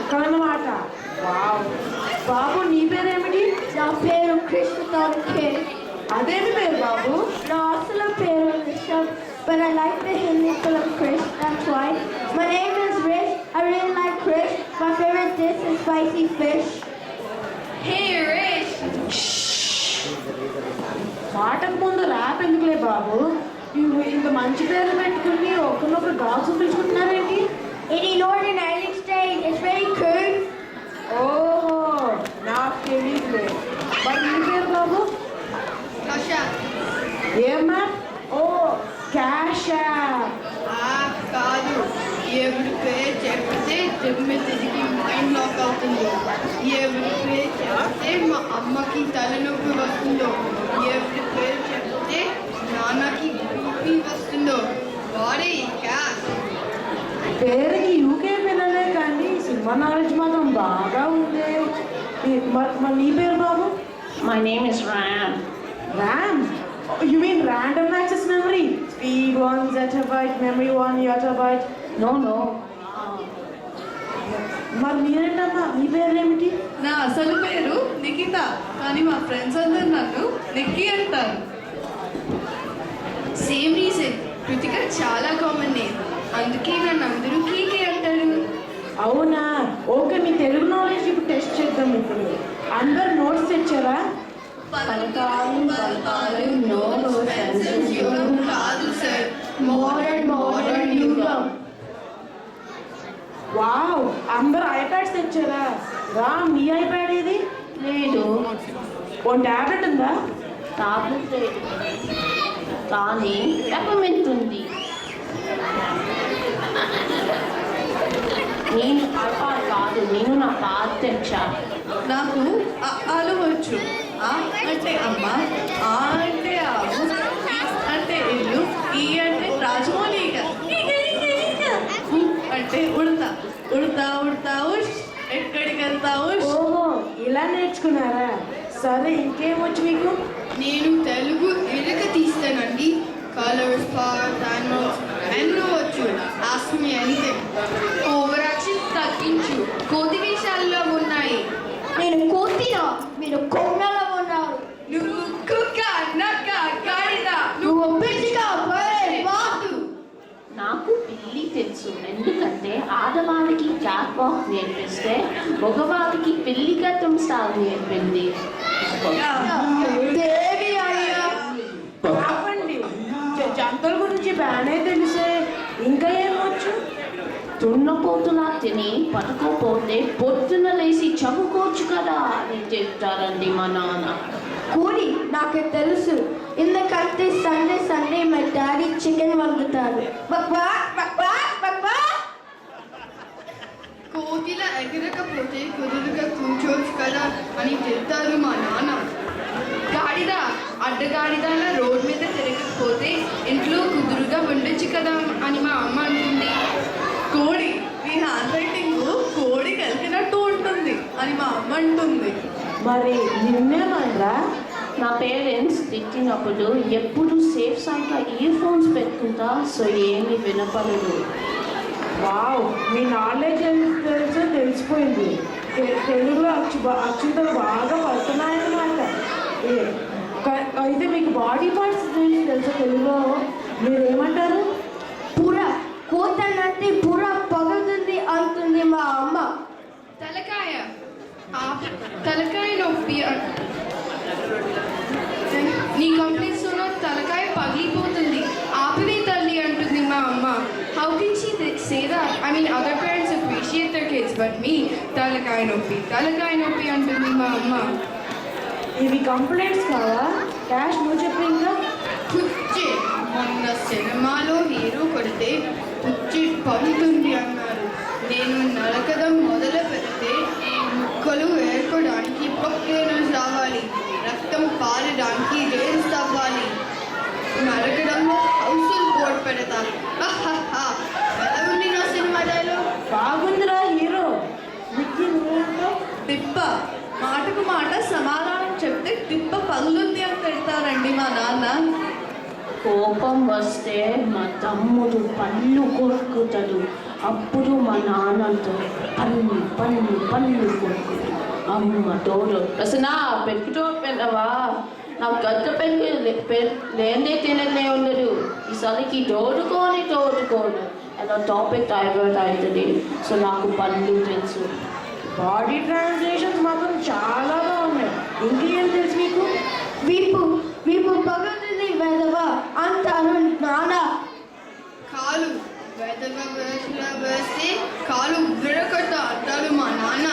అక్కడన్నమాట. Wow. బాబు నీ పేరేమిటి? నా పేరు కృష్ణ. అదేమి పేరు బాబు? నా అసలు పేరు Rishabh, but I like the Hindi film Krish, that's why. My name is Rish, I really like Krish. My favorite dish is spicy fish. Hey Rish! మాటకు ముందు ర్యాప్ ఎందుకులే బాబు? ఇంత మంచి పేరు పెట్టుకుని ఒకరినొకరు dogs పిలుచుకుంటున్నారేంటి? In the Northern Ireland state, it's very cool. ఓహో, నాకు తెలియదులే. మరి నీ పేరు బాబు? Kasha. ఏమ్మా? ఓ క్యాషా. కాదు, ఎవరి పేరు చెప్తే దిమ్మె తిరిగి మైండ్ లాక్ అవుతుందో, ఎవరి పేరు చెప్తే మా అమ్మకి తలనొప్పి వస్తుందో, ఎవరి పేరు చెప్తే నాన్నకి బీపీ వస్తుందో వాడే క్యాష్. పేరుకి యూకే పిల్లలే కానీ సినిమా నాలెడ్జ్ మాత్రం బాగా ఉంది. మరి నీ పేరు బాబు? My name is Ram. RAM? You mean random access memory? Speed 1 zettabyte, memory 1 yottabyte. No. మరి మీరేంటమ్మా, మీ పేరు ఏమిటి? నా అసలు పేరు నిఖిత, కానీ మా ఫ్రెండ్స్ అందరు నన్ను నిక్కీ అంటారు. సేమ్ రీజన్, కృతిక చాలా కామన్ నేమ్, అందుకే నన్ను అందరూ కీకే అంటారు. అవునా? ఓకే, మీ తెలుగు నాలెడ్జ్ ఇప్పుడు టెస్ట్ చేద్దాం. ఇప్పుడు అందరు నోట్స్ తెచ్చారా? కాదు సార్, Modern యుగం. వావ్, అందరు ఐప్యాడ్స్ తెచ్చారా? రామ్, నీ ఐప్యాడ్ ఏది? లేదు, ఓ టాబ్లెట్ ఉందా? టాబ్లెట్ లేదు, కానీ పెప్పర్మెంట్ ఉంది. నేను ఐపాడ్ కాదు, నేను నా పాత తెచ్చా. నాకు ఆలు వచ్చు. ఆ అంటే అమ్మ, ఆ అంటే ఆవు, ఈ అంటే ఇల్లు, ఈ అంటే రాజమౌళి, అంటే ఉడతా ఉడతా ఉడతా ఉష్, ఎక్కడికి వెళ్తా ఉష్. ఓహో, ఇలా నేర్చుకున్నారా? సరే, ఇంకేమొచ్చు మీకు? నేను తెలుగు ఎరక తీస్తానండి. కలర్స్, పార్ట్స్, యానిమల్స్ అన్నీ వచ్చు. Ask me anything. Over action తగ్గించు, కోతి వేషాల్లో ఉన్నాయి. నేను కోతినా, మీరు కొంగలో ఉన్నారు. నువ్వు కుక్క, నక్క, గాడిద, నువ్వు పిచ్చిగా బాతు. నాకు పిల్లి తెలుసు, ఎందుకంటే ఆడవాళ్ళకి క్యాట్ వాక్ నేర్పిస్తే మగవాళ్ళకి పిల్లి గతం స్టాల్ నేర్పింది. దేవి అయ్యా. ఆపండి, జంతువుల గురించి బాగానే తెలిసే, ఇంకా ఏమొచ్చు? దున్నపోతులా తిని పట్టుకోపోతే పొద్దున లేసి చదువుకోవచ్చు కదా అని చెప్తారండి మా నాన్న. కూలి నాకు తెలుసు, ఎందుకంటే సండే మా డాడీ చికెన్ వండుతారు. కోతిల ఎగరకపోతే కుదురుగా కూర్చోవచ్చు కదా అని చెప్తారు మా నాన్న. గాడిద అడ్డగాడిదలా రోడ్ మీద తిరగకపోతే ఇంట్లో కుదురుగా ఉండొచ్చు కదా అని మా అమ్మ అంటుంది. కోడి, నీ హ్యాండ్ రైటింగ్ కోడి కలిపినట్టు ఉంటుంది అని మా అమ్మ అంటుంది. మరి నిన్నేమనరా? నా పేరెంట్స్ తిట్టినప్పుడు ఎప్పుడు సేఫ్ సైడ్గా ఇయర్ ఫోన్స్ పెట్టుకుంటా, సో ఏమీ వినపడదు. వావ్, మీ నాలెడ్జ్ ఎంత తెలుసో తెలిసిపోయింది. తెలుగులో అక్షంతలు బాగా పడుతున్నాయన్నమాట. అయితే మీకు బాడీ పార్ట్స్ తెలుసా తెలుగులో? మీరేమంటారు? పుర కోతనంటే పుర పగులుతుంది అంటుంది మా అమ్మ. తలకాయ తలకాయ నొప్పి, నీ కంప్లైంట్స్లో తలకాయ పగిలిపోతుంది, ఆపివే తల్లి అంటుంది మా అమ్మ. How can she say that? I mean other parents appreciate their kids, but మీ తలకాయ నొప్పి అంటుంది మా అమ్మ. ఇవి కంప్లైంట్స్ కావా? క్యాష్ నువ్వు చెప్పి ఇంకా. పుచ్చి, మొన్న సినిమాలో హీరో కొడితే పుచ్చి పగులుతుంది అన్నారు. నేను నరకడం మొదలు పెడితే ముక్కలు ఏర్పడానికి ప్రొక్లేనర్స్ రావాలి, రక్తం పారడానికి రేల్స్ అవ్వాలి, నరకడంలో హౌస్ఫుల్ బోర్డ్ పెడతాను. ఎలా ఉంది నా సినిమా డైలాగ్? బాగుందిరా హీరో. విక్కీ నువ్వేంటో? తిప్ప, మాటకు మాట సమాధానం చెప్తే తిప్ప పగులుంది అని తిడతారండి మా నాన్న. కోపం వస్తే మా తమ్ముడు పళ్ళు కొరుకుతాడు, అప్పుడు మా నాన్నతో పన్ను కొనుక్కుంది. అమ్మ తోడు అసలు పెట్టుతో పెన్నవా నాకు గద్ద పెన్ను లేనే తిననే ఉండదు. ఈ చలికి తోడుకోడు అలా టాపిక్ డైవర్ట్ అవుతుంది. సో నాకు పనులు తెలుసు. బాడీ ట్రాన్స్లేషన్స్ మాత్రం చాలా బాగున్నాయి. ఇంకేం తెలుసు మీకు? వీపు పగులుతుంది వెదవ అంటారు నాన్న. కాలు వేస్తే కాలు విరగొట్ట అంటారు మా నాన్న.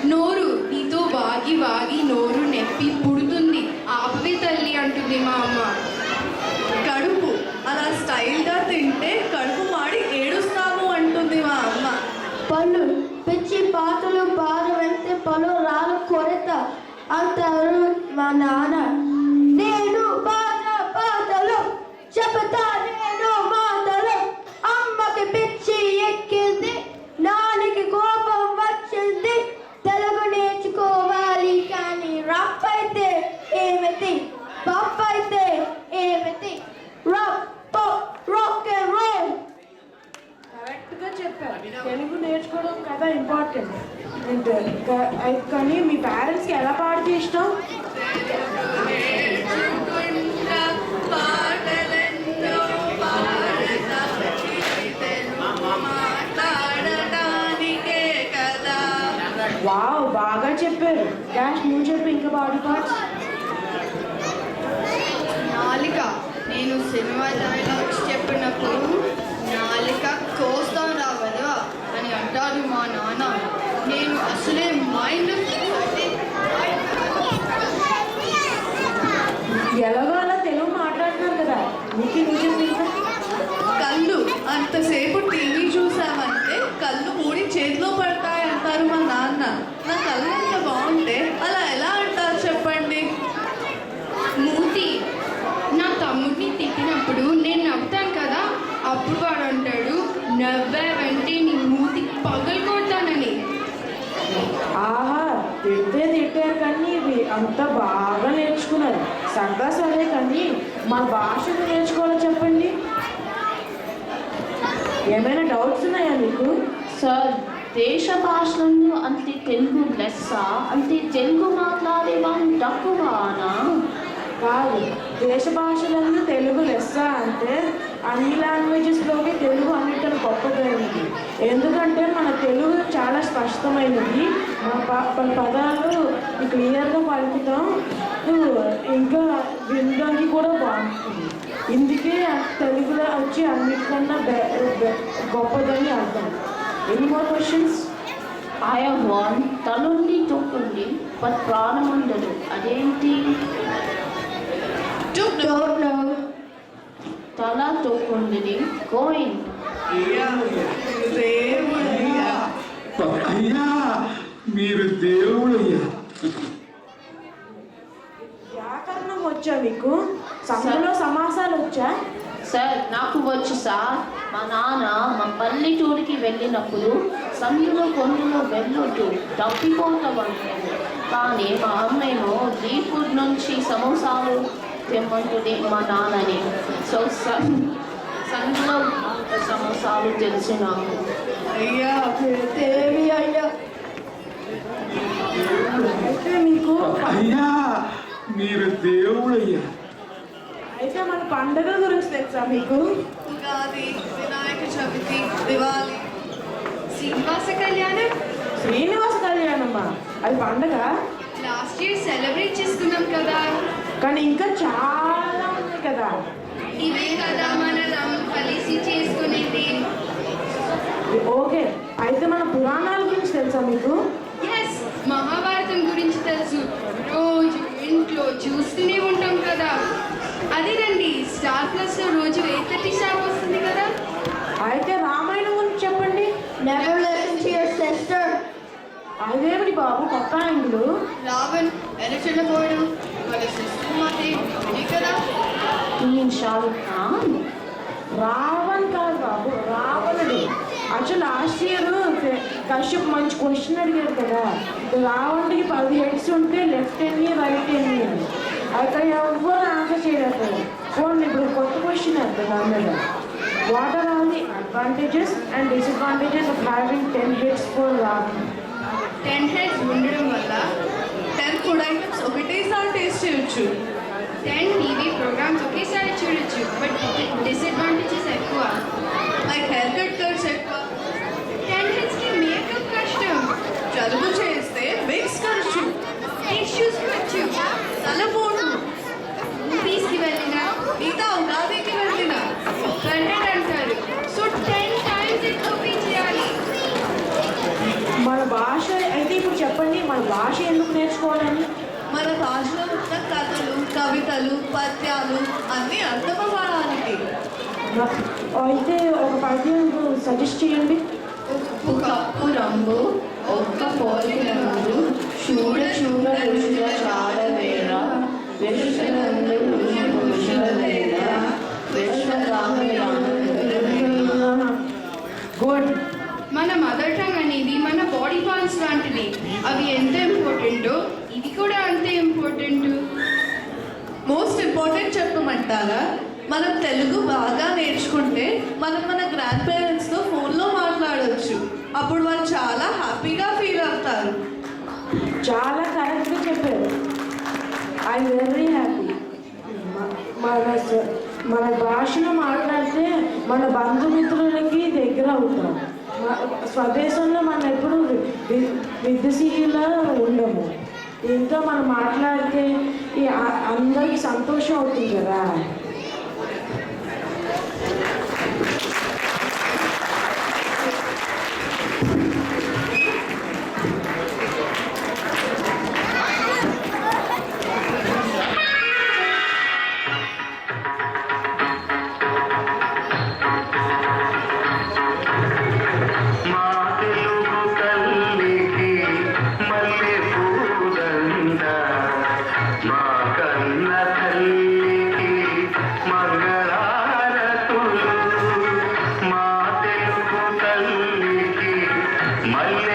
నోరు నీతో వాగి నోరు నొప్పి పుడుతుంది, ఆపవే తల్లి అంటుంది మా అమ్మ. కడుపు అలా స్టైల్గా తింటే కడుపు మాడి ఏడుస్తాము అంటుంది మా అమ్మ. పళ్ళు పిచ్చి పాటలు పాడవంటే పలు రాలు కొరత అంటారు మా నాన్న. నేను పాటలు చెబుతా, నేను మాటలు. అమ్మకి పిచ్చి ఎక్కింది, నాన్నకి కోపం వచ్చింది. తెలుగు నేర్చుకోవాలి కానీ రఫ్ అయితే ఏమిటి, పఫ్ అయితే ఏమిటి? Rock and roll. కరెక్ట్గా చెప్పారు. తెలుగు నేర్చుకోవడం కదా ఇంపార్టెంట్. కానీ మీ పేరెంట్స్కి ఎలా పాడితే ఇష్టం? వావ్, బాగా చెప్పారు. డాష్ నువ్వు చెప్పు ఇంకా బాడీ పార్ట్స్. నాలిక. నేను సినిమా డైలాగ్స్ చెప్పినప్పుడు నాలిక కోస్తాం రావదు అని అంటారు మా నాన్న. నేను అసలే మైండ్ ఎలాగో అలా తెలుగు మాట్లాడుతున్నారు కదా, నీకు నువ్వు చెప్పు ఇంకా. కళ్ళు అంతసేపు టీవీ చూసామంటే కళ్ళు మూడి చేతిలో పడతాయి అంటారు మా నాన్న. నా కళ్ళు అంత బాగుంటే అలా ఎలా అంటారు చెప్పండి? మూతి. నా తమ్ముడిని తిట్టినప్పుడు నేను నవ్వుతాను కదా, అప్పుడు వాడు అంటాడు నవ్వావంటే నీ మూతి పగలు కొడతానని. ఆహా, తిట్టారు కానీ ఇవి అంత బాగా నేర్చుకున్నారు. సరదా సరే కానీ మన భాషను నేర్చుకోవాలో చెప్పండి. ఏమైనా డౌట్స్ ఉన్నాయా మీకు? సార్, దేశ భాషలను అంటే తెలుగు లెస్స అంటే తెలుగు మాట్లాడే వాళ్ళు తక్కువనా? కాదు, దేశ భాషలను తెలుగు లెస్స అంటే అన్ని లాంగ్వేజెస్లోకి తెలుగు అన్నిటిని గొప్పదైనది. ఎందుకంటే మన తెలుగు చాలా స్పష్టమైనది. మన పదాలు క్లియర్గా పలుకుతాం, ఇంకా వినడానికి కూడా బాగుంటుంది. ఇందుకే తెలుగులో వచ్చి అన్నిటికన్నా గొప్పదని అర్థం. Any more questions? I have one. తలుండి తొక్కుండి బట్ ప్రాణం ఉండదు, అదేంటి? Don't know. తల తొక్కుండిని కోయిన్. అయ్యా మీరు దేవుడయ్యా. వ్యాకరణం వచ్చా మీకు? సందులో సమాసాలు వచ్చా? సార్, నాకు వచ్చు సార్. మా నాన్న మా పల్లెటూరికి వెళ్ళినప్పుడు సందులో కొండలో వెళ్ళొద్దు తప్పిపోతామంటుంది. కానీ మా అమ్మేమో లీఫుడ్ నుంచి సమోసాలు తెమ్మంటుంది మా నాన్నని. సో సందులో సమోసాలు తెలుసు నాకు. అయ్యా దేవి అయ్యా. అయితే మీకు అయ్యా మీరు దేవుడయ్యా. అయితే మన పండుగల గురించి తెలుసా మీకు? ఉగాది, వినాయక చవితి, దివాళి. శ్రీనివాస కళ్యాణం. శ్రీనివాస కళ్యాణమ్మా, అది పండగ. లాస్ట్ ఇయర్ సెలబ్రేట్ చేసుకున్నాం కదా. కానీ ఇంకా చాలా ఉన్నాయి కదా. ఇవే కదా మన కలిసి చేసుకునేది. ఓకే, అయితే మన పురాణాల గురించి తెలుసా మీకు? ఎస్, మహాభారతం గురించి తెలుసు. రోజు ఇంట్లో చూస్తూనే ఉంటాం కదా. అదేనండి, స్టార్ ప్లస్ లో రోజు 8:30 షాప్ వస్తుంది కదా. అయితే రామాయణం గురించి చెప్పండి. Never listen to your sister. అదేమిటి బాబు కొత్త యాంగిల్? రావణ్ ఎలా చెల్లపోవడం వాళ్ళ సిస్టర్ మాటే ఇది కదా. షారుఖ్ ఖాన్. రావణ్ కాదు బాబు, రావణుడు. యాక్చువల్ లాస్ట్ ఇయర్ కశ్యప్ మంచి క్వశ్చన్ అడిగాడు కదా. రావణుడికి 10 హెడ్స్ ఉంటే లెఫ్ట్ ఎన్ని రైట్ ఎన్ని అని. అయితే ఎవరు ఆన్సర్ చేయలేదు. ఫోన్ ఇప్పుడు కొత్త క్వశ్చన్ వేద్దాం దాని మీద. What are all the advantages and disadvantages of having 10 heads for ramen. 10 heads ఉండడం వల్ల 10 ఫుడ్ ఐటమ్స్ ఒకటేసారి టేస్ట్ చేయొచ్చు. 10 టీవీ ప్రోగ్రామ్స్ ఒకేసారి చూడొచ్చు. బట్ డిసడ్వాంటేజెస్ ఎక్కువ. లైక్ హెయిర్ కట్ ఖర్చు ఎక్కువ. 10 హెడ్స్కి మేకప్ కష్టం. జలుబు చేస్తే విక్స్ ఖర్చు. టిష్యూస్ ఖర్చు. తలపోటు. మూవీస్కి వెళ్ళినా మిగతా ఉగాదికి వెళ్ళిన కంటెంట్ అంటారు. సో 10 టైమ్స్ ఎక్కువ పే చేయాలి. మన భాష అయితే ఇప్పుడు చెప్పండి, మన భాష ఎందుకు నేర్చుకోవాలని? మన భాషలో ఉన్న కథలు, కవితలు, పద్యాలు అన్నీ అర్థమవ్వడానికి. అయితే ఒక పద్యం సజెస్ట్ చేయండి. ఉప్పు కప్పు రంగు ఒక్క పోలిక రంగు చూడ చూడ రుచుల చాడవేర విశ్వనందు ఋషుల గుడ్. మన మదర్ టంగ్ అనేది మన బాడీ పార్ట్స్ లాంటిది. అవి ఎంత ఇంపార్టెంటో ఇది కూడా అంతే ఇంపార్టెంట్. మోస్ట్ ఇంపార్టెంట్ చెప్పమంటారా? మనం తెలుగు బాగా నేర్చుకుంటే మనం మన గ్రాండ్ పేరెంట్స్తో ఫోన్లో మాట్లాడవచ్చు. అప్పుడు వాళ్ళు చాలా హ్యాపీగా ఫీల్ అవుతారు. చాలా కరెక్ట్గా చెప్పారు. I very happy. మన భాషలో మాట్లాడితే మన బంధుమిత్రులకి దగ్గర అవుతాం. స్వదేశంలో మనం ఎప్పుడు విద్యశీలా ఉండము. ఇంకా మనం మాట్లాడితే అందరికి సంతోషం అవుతుంది కదా. మల్లె